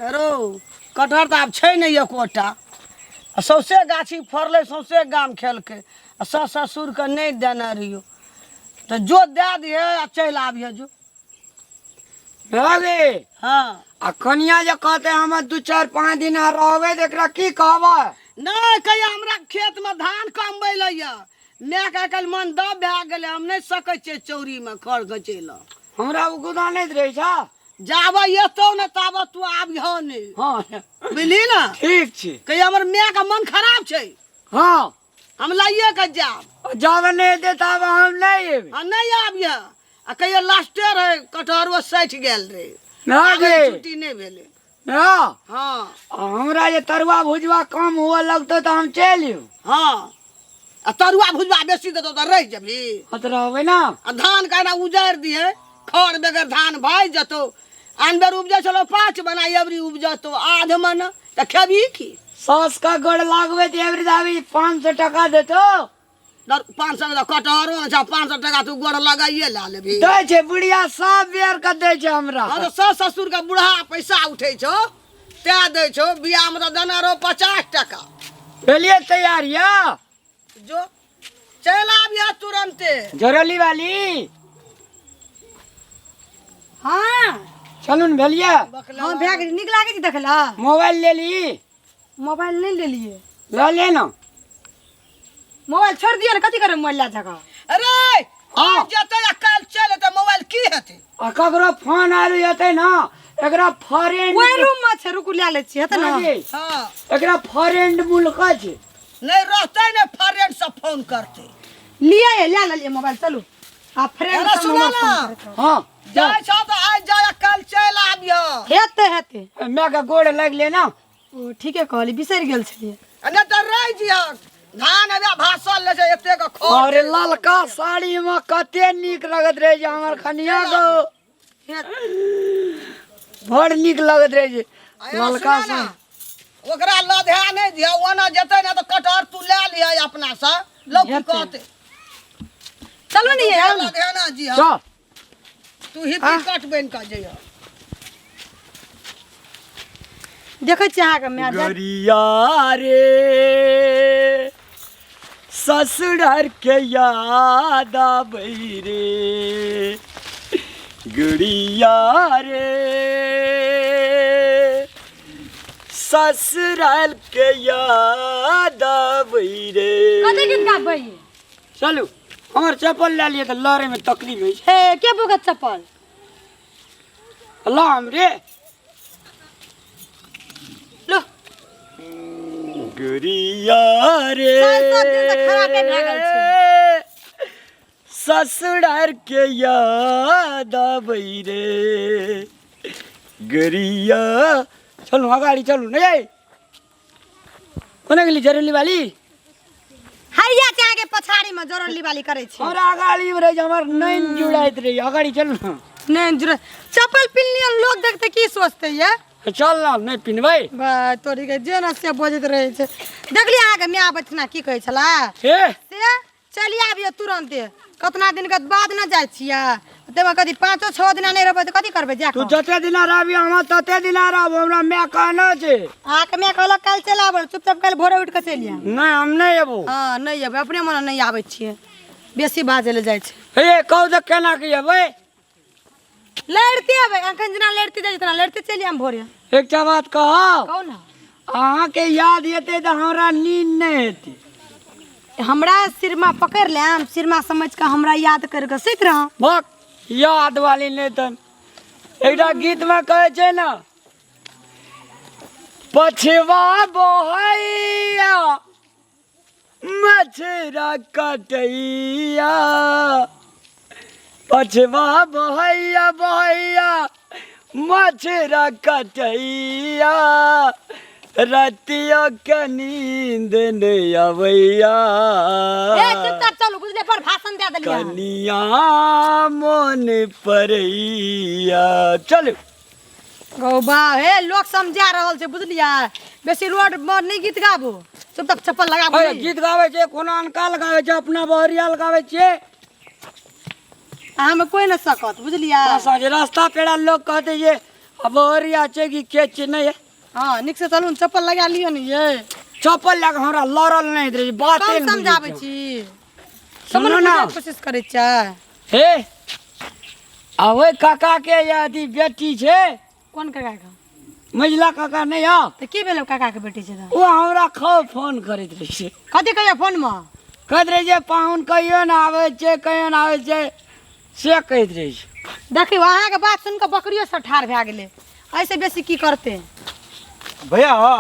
अरो कटहर तो आब छै नहीं एकोटा सौसे गाछी फड़लै सौसे गाम खेलकै आ ससुरके नहीं देने रहियो तो जो दे दिहे आ चलि आबिहे जो गे हाँ आ कनिया जे कहते हम 2-4-5 दिन रहबै तो एकरा की कहबै नहीं कहिया हमरा खेत में धान कमबै लैया माय के कल मन दब भए गेलै हम नहीं सकै छियै चौरी में खड़ गचेला हमरा उ गुदा नहीं रहे छा जाबे एतौ ने ताबे तू आबिहो नहीं हाँ बुझली ना ठीक छै कहिया हमर माय के मन खराब छै हाँ हम लाइए के जाब जाबे नहीं दे तब हम नहीं एबै आ नहीं आबिहे आ कहिया लास्टे रहे कटहरो सठि गेल रे ना गे छुट्टी नहीं भेलै हाँ हाँ हमरा जे तरुआ भुजवा कम हुआ लगतो तो हम चलियो हाँ आ तरुआ भुजबा बेसी देतौ तो रह जेबही हत रहबै ना आ धान का ना उजारि दिहे खड़ बेगर धान भाई जतो आन बेर उपजे छलो 5 बना एवरी उपजतो आध मन त खेबही की सास का गोड़ लागबे तो एवरी दावी 500 टका देतो 500 का कटहरो न छ 500 टका तू गोड़ लगाइए ला लेबही दै छै बुढ़िया सब बेर के दै छै हमरा हाँ तो सास ससुर का बुढ़ा पैसा उठे छो ते दै छो बियाह में तो देना रहो 50 टका भेलिए तैयार या जो चल आबिया तुरंते जरली वाली हाँ चलू न भेलिए हाँ भए गेल नीक लागे छै देखला मोबाइल ले ली मोबाइल नहीं ले लिए ले ले ना मोबाइल छोड़ दिया ना कथी करे मोबाइल ला जगह अरे हाँ। आज जते आ कल चले तो मोबाइल की हेते आ ककरो फोन आयल हेतै ना एकरा फॉरेन ओए रूम में छै रुकू ले ले छी हेतै ना हाँ एकरा फॉरेन मुल्क छै नहीं रहते ने फ्रेंड से फोन करते लिए ले लिए मोबाइल चलू आ फ्रेंड अरे से सुनो मोबाइल ना। फोन करत हाँ जाय छ तो आज जाय कल चल आबियो हेतै हेतै मैं का गोड़ लग ले ना ओ ठीके कहली बिसरि गेल छलिए ने तो रह जिया धान अबे भाषण ले छै एते के खो अरे ललका साड़ी में कते नीक लगत रहे छै हमर खनिया को बड़ नीक लगत रहे छै ललका साड़ी ओकरा लधे नहीं दिया ओना जते ना तो कटहर तू ले लिया अपना से लोग की कहते चलू नहीं है लधे ना जी चल तू ही कट बन का जइया देखै छी अहाँ के मैं गरिया रे ससुरार के याद आबै रे गुड़िया रे ससुराल के याद आबै रे कथी गीत गाबै चलू हमर चप्पल ले लिए तो लड़े में तकलीफ होइ छै हे के बोगत चप्पल ला हमरे लो गुड़िया रे सब दिन से खराबे भए गेल छै ससुरार के याद आबै रे गुड़िया चलू अगाड़ी चलू नहीं कोने गेली जरली वाली हरिया के आगे पछाड़ी में जोरली वाली करे छी और अगाड़ी में रह हमर नैन जुड़ाइत रही अगाड़ी चलू ना नहीं जुड़ चप्पल पिन्हलियन लोग देखते की सोचते ये चल ना नहीं पिन्हबै बा तोरी के जे न से बजत रहे छै देखली अहाँ के माय बचना की कहै छला हे से चली आबिए तुरंते कतना दिन के बाद न जाइ छिया तेमा कदी 5-6 दिन नहीं रहबै त कथी करबै जा तू जते दिन रहबी हम तते दिन रहब हमरा मैं कहना छै अहाँ के माय कहलक काल चल आबै चुपचाप काल भोरे उठ के चलिया नहीं हम नहीं एबो हां नहीं आबै अपने मन नहीं आबै छियै बेसी बाजे ले जाइ छै हे कहू तो केना के एबै लड़ते आबै अखन जना लड़ते जाइ तना लड़ते चलिया हम भोरे एकटा बात कहब कहू ना अहाँ के याद हेतै तो हमरा नींद नहीं हेतै हमरा सिरमा पकड़ लेम सिरमा समझ के हमरा याद कर के सुत रह भक याद वाली नहीं तन एकटा गीत में कहे छै ना पछवा बहैया मछरा कटैया पछवा बहैया बहैया मछरा कटैया रतिया के नींद नहीं अबैया ए चुपचाप चलू बुझले पर भाषण दे देलिया कनिया मन परैया चलू गौ बा हे लोग समझा रहल छै बुझलिया बेसी रोड पर नहीं गीत गाबो चुपचाप चप्पल लगाबो अरे गीत गावे छै कोनो अनका लगावे छै अपना बहरिया लगावे छै हमें कोई न सकत बुझलिया साँझ रास्ता पेड़ा लोग कहते ये अब ओरिया छै कि के छै नहीं है हाँ निक से चलू न, चप्पल लगा लियो न ये चप्पल लग हमरा लड़ल नहीं रहे बाते कम नहीं समझाबै बुझै छी सुनो समझ ना कोशिश करै छै। हे ओए काका के यदि बेटी छै कोन काका के मझिला काका नहीं हो तऽ की भेलै काका के बेटी छै तऽ वो हमरा खूब फोन करैत रहे छै कथी कहियो फोन में कहैत रहे छै पाहुन कहियो न आबै छै कहियो न आबै छै से कहैत रहे छै देखियो अहाँके बात सुन कऽ बकरियो सब ठाढ़ भए गेलै, ऐसे बेसी की करते। भैया हो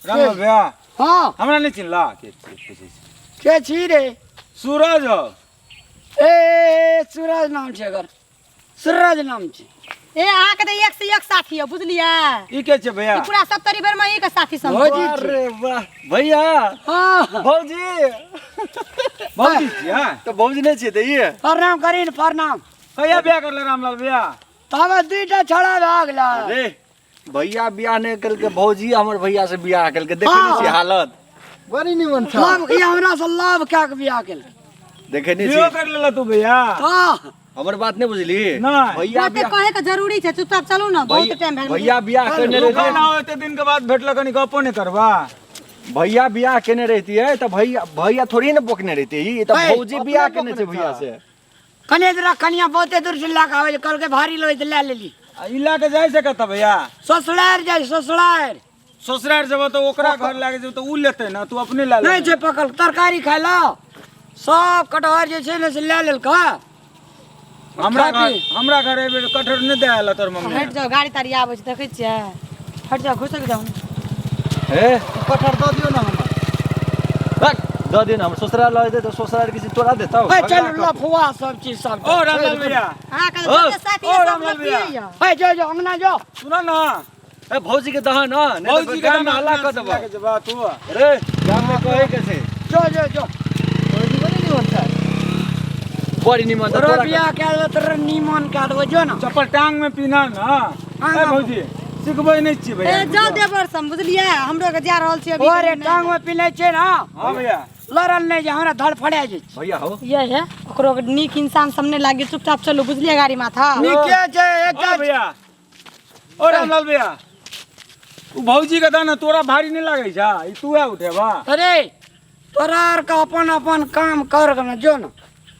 राम भैया हाँ हमरा नहीं चिन्हला के छी रे सूरज हो ए सूरज नाम छै अगर सूरज नाम छै ए अहाँके तऽ एक से एक साथी है बुझलियै, ई के छै भैया ई पूरा सप्तरी बेर में ई के साथी समझ भौजी छै अरे वाह भैया हाँ भौजी भौजी छियै तो भौजी नहीं छियै तऽ ई प्रणाम करी न प्रणाम कहिया बियाह करले रामलाल भैया तब दुईटा छोड़ा भए गेलै अरे भैया बियाह नहीं करके भौजी हमर भैया से बियाह करके देखे हाँ। नहीं छी हालत बड़ी निमन लाभ ई हमरा से लाभ कए के बियाह केल देखे नहीं छी कर लेला तू भैया हाँ हमर बात नहीं बुझली नहीं भैया बाते कहे के जरूरी छै, चुपचाप चलू ना बहुत टाइम भए गेलै। भैया बियाह करने रुको रहती ना एते दिन के बाद भेटल कनी गप्पो नहीं करबा भैया बियाह केने रहती है तो भैया भैया थोड़ी ना बोकने रहती है तो भाई, भौजी बियाह केने छे भैया से कने जरा कनिया बहुते दूर से लए के आवे कल के भारी लोई त ले लेली इला के जाय से कत भैया ससुरार जाय ससुरार ससुराल जब तो ओकरा घर लागे जब तो उ लेते ना तू अपने ला ले नहीं छै पकल तरकारी खाय लो सब कटहर जे छै ने से ले लेल का हमरा घर एबे कटहर नहीं दे आला तोर मम्मी हट जाओ, गाड़ी ताड़ी आबै छै देखै छियै, हट जाओ घुसक जाओ। हे कटहर दे दियो ना हमरा रख दे दियो ना हम ससुराल लए दे तो ससुराल किसी तोरा देता ए चल लफुआ सब चीज सब ओ रामलाल भैया अहाँ के ओ, जते साथी ओ है सब रामलाल लोग भैया। पिए ए जो अंगना जो सुनो ना ए भौजी के दहन ना भौजी के गाम में दाम हल्ला कर देबा तू अरे गाम में कहे के से जो बड़ी निमन तो तोरा तोरा बियाह के दो तोरा नीमन के दो जो ना चप्पल टांग में पीना ना ए भौजी सिखबै नहीं छी ए भैया जाओ देवर सम बुझलियै, हमरो के जा रहल छी अभी ओरे टांग में पिनै छै ना हां भैया लड़ल नहीं जे हमरा धड़ फड़े जाइ छै भैया हो ये है ओकरो के नीक इंसान सामने लागे, चुपचाप चलू बुझलियै गाड़ी माथा। नीके छै ओ एकटा भैया ओ रामलाल भैया तू भौजी के दाना तोरा भारी नहीं लागे छा ई तू है उठेबा अरे तोरा आर का अपन अपन काम कर के ना जो ना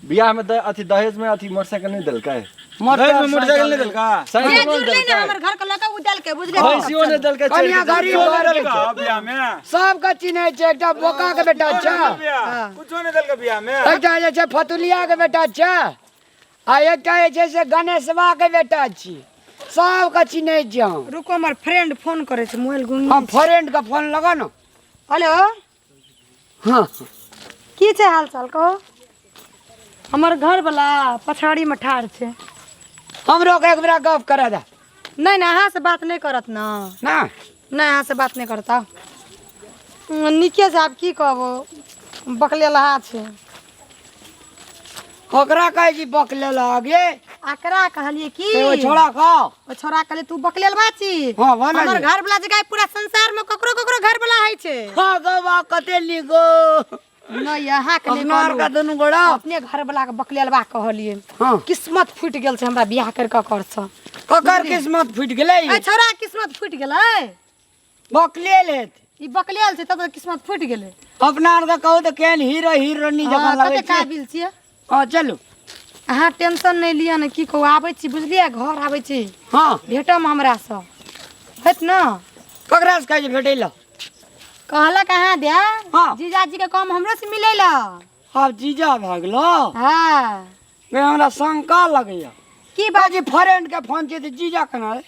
बियाह में अथी दहेज में अथी मोटरसाइकिल नहीं देलकै मोटरसाइकिल नहीं देलका ये साइकिल जुड़ले ना हमर घर के लगा उदल के बुझलियै। भैंसियो ने देलकै कनिया गाड़ी देलका देलका बियाह में सबके चिन्है छै एकटा बोका के बेटा छै कुछो नहीं देलकै बियाह में एकटा जे छै फतुलिया के बेटा छै आ एकटा जे छै से गणेशवा के बेटा छी सबके चिन्है छै हम रुको हमर फ्रेंड फोन करे छै मोबाइल गुंगी। हम फ्रेंड के फोन लगा ना हेलो हाँ की छै हाल चाल कहो। हमर घर वाला पछाड़ी में ठाड़ छै, हमरो के एक बेरा गप करा दे नहीं ना अहाँ से बात नहीं करत ना, ना नहीं अहाँ से बात नहीं करता। नीके से आब की कहबो बकले लहा छै। ओकरा कहै छी बकले लागे आकरा कहलिए की ओ छोड़ा खाओ ओ छोरा कहले तू बकलेल बाची। हाँ, वाला हमर जी। घर वाला जगह पूरा संसार में ककरो ककरो घर वाला है छै। हाँ गवा कते लिगो नहीं यहाँ के नहीं अपना आर का कहलू, दुनू गोड़ा अपने घर वाला के बकलेलबा कहलिए। हाँ किस्मत फूट गेल छै हमरा बियाह कर ककर से। ककर किस्मत फूट गेलै ए छोरा किस्मत फूट गेलै, बकले लेत ई बकलेल छै तब तो किस्मत फूट गेलै। अपना आर का कहू तो केहन हीरो हीरोनी जकां हाँ, लगै कते छै काबिल छियै हाँ चलू अहाँ टेंशन नहीं लिया ना की कहू आबै छी बुझलियै घर आबै छी हाँ भेटम हमरा से हेत ना। ककरा से कहै छै भेटै ला कहलक अहाँ दे हाँ। जीजाजी के काम हमरो से मिलै ला। आब जीजा भए गेलो हाँ गे हमरा शंका लगैया की बात बाजी फ्रेंड के फोन छै तऽ जीजा केना रे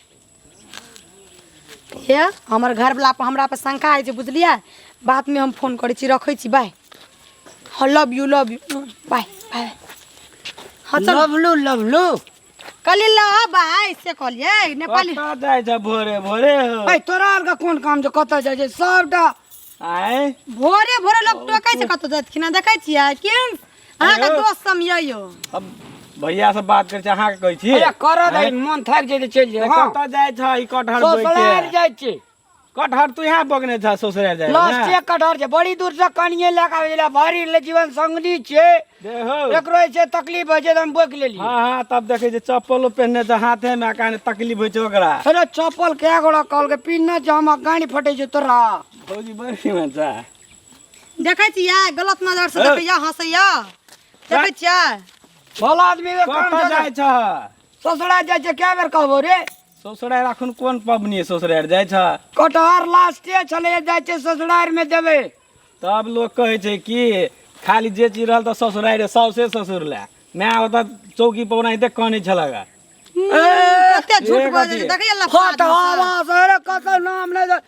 हे हमर घर वाला पर हमरा पर शंका है छै बुझलियै, बात में हम फोन करै छी रखै छी bye. Love you bye bye. हाँ चल लवलू कली ल बाय से कहलिए नेपाली। कतऽ जाइ छ भोरे भोरे हो ए तोरा आर का कोन काम छै कतऽ जाइ छै सबटा आय भोरे भोरे लोग टोकै छै कतौ जात खिना देखै छियै केहन अहाँ के दोस्त समझियो। अब भैया से बात करे छ अहाँ के कहै छी अरे कर दे मन थाक जाइ तऽ चलि जाए हाँ कतऽ जाइ छ ई कटहर बोइ ससुरार के जाइ छै कटहर तू यहाँ बगने था ससुराल जाए लास्ट एक कटहर छे बड़ी दूर से कनिए लेके आवेला भारी ले जीवन संगनी छे देखो एकरो से तकलीफ है जे हम बोक लेली हाँ हाँ तब देखे जे चप्पल पहनने तो हाथे में काने तकलीफ हो ओकरा अरे चप्पल क्या गोड़ा कॉल के पिन्ना जामा गाड़ी फटे छे तोरा भौजी बड़ी में जा देखै छियै गलत नजर से देखैया हंसैया देखै छियै भला आदमी के काम कहाँ जाय जाए छ ससुरा जाय छे क्या बेर कहबो रे ससुराल अखन कोन पबनी ससुराल जाए छ कटहर लास्टे चले जाय छे ससुरार में देबे तब लोग कहे छै कि खाली जे चीज रहल तो ससुराल रे साउसे ससुर ले मैं होता चौकी पर ओनाहिते कहने छलगा कते झूठ एक बोलै अथी। छै देखैया लफा फट हवा सरे कत नाम ने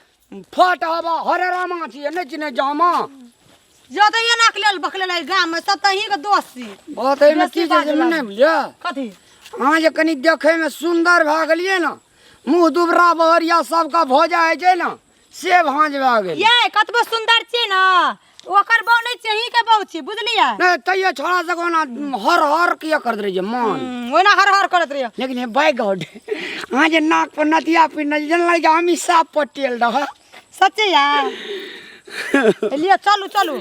फट हवा हरे रामा छी ने चिने जामा जतै ये नाक लेल बकले लै गाम में सब तही के दोस्त छी बात है में की जे नहीं बुझिया कथी हां जे कनी देखे में सुंदर भ गेलिए ना मुंह दुबरा बहरिया सबका भोजा है छै ना से भांज भ गेल ये कतबो सुंदर छी ना ओकर बौ नै चही के बौ छी बुझलियै नहीं तैयो छोड़ा सको ना हर हर किया कर दे जे मन ओना हर हर करत रहियो लेकिन हे बाय गॉड हां जे नाक पर नथिया पिन जन लग जा अमिशा पटेल रह सच्चे यार लियो चलू चलू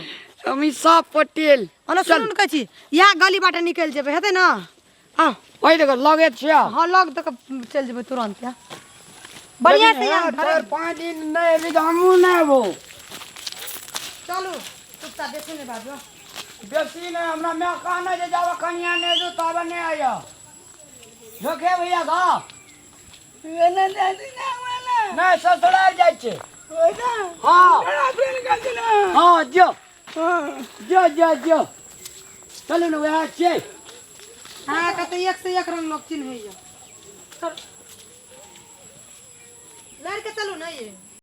अमिशा पटेल अन सुन कहै छी यहाँ गली बाटे निकल जेबै हेतै ना आ ओइ देखो लगे छिया हां लग तक चल जेबै तुरंत या बढ़िया से यहाँ चार 5 दिन नहीं भी हमू नहीं वो चलू चुपचाप बेसी ने बाजो बेसी नहीं हमरा मैं कहना जे जावा कनिया ने जो तब नहीं आया जोखे भैया गा एने दादी ना वाला नहीं ससुराल जाय छे ओइदा हां बड़ा बेन का ना हां जो चलो न वहाँ छे हां कते एक से एक रंग लोग चिन्हैया चल लड़ के चलू ना ये